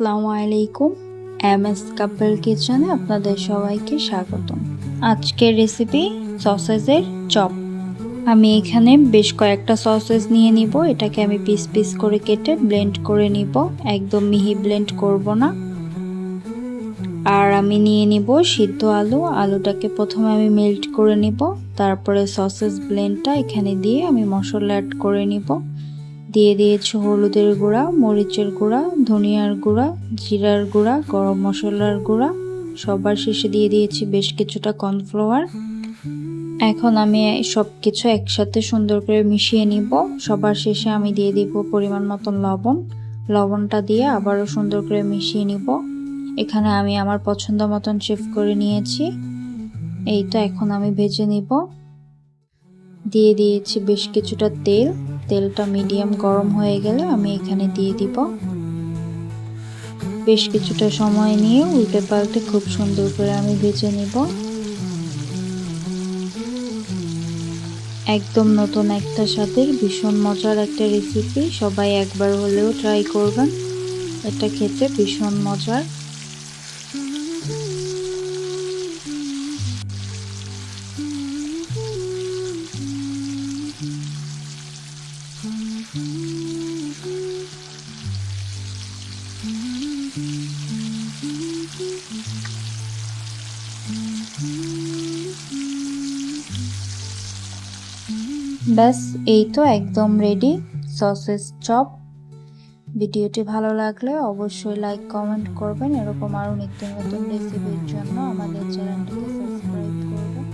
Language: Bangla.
আসসালামু আলাইকুম। এমএস কাপল কিচেনে আপনাদের সবাইকে স্বাগতম। আজকের রেসিপি সসেজের চপ। আমি এখানে বেশ কয়েকটা সসেজ নিয়ে নিব। এটাকে আমি পিস পিস করে কেটে ব্লেন্ড করে নিব, একদম মিহি ব্লেন্ড করব না। আর আমি নিয়ে নিব সিদ্ধ আলু। আলুটাকে প্রথমে আমি মেল্ট করে নিব, তারপরে সসেজ ব্লেন্ডটা এখানে দিয়ে আমি মশলা অ্যাড করে নিব। দিয়ে দিয়েছি হলুদের গুঁড়া, মরিচের গুঁড়া, ধনিয়ার গুঁড়া, জিরার গুঁড়া, গরম মশলার গুঁড়া, সবার শেষে দিয়ে দিয়েছি বেশ কিছুটা কর্নফ্লাওয়ার। এখন আমি সব কিছু একসাথে সুন্দর করে মিশিয়ে নিব। সবার শেষে আমি দিয়ে দিব পরিমাণ মতন লবণ। লবণটা দিয়ে আবারও সুন্দর করে মিশিয়ে নিব। এখানে আমি আমার পছন্দ মতন শেফ করে নিয়েছি। এই তো এখন আমি ভেজে নিব। দিয়ে দিয়েছি বেশ কিছুটা তেল। তেলটা মিডিয়াম গরম হয়ে গেলে আমি এখানে দিয়ে দিব। বেশ কিছুটা সময় নিয়ে উল্টে পাল্টে খুব সুন্দর করে আমি ভেজে নিব। একদম নতুন একটা স্বাদের ভীষণ মজার একটা রেসিপি, সবাই একবার হলেও ট্রাই করবেন। এটা খেতে ভীষণ মজার। ব্যাস, এই তো একদম রেডি সসেজ চপ। ভিডিওটি ভালো লাগলে অবশ্যই লাইক কমেন্ট করবেন। এরকম আরও নিত্য নতুন রেসিপির জন্য আমাদের চ্যানেলটিকে সাবস্ক্রাইব করবেন।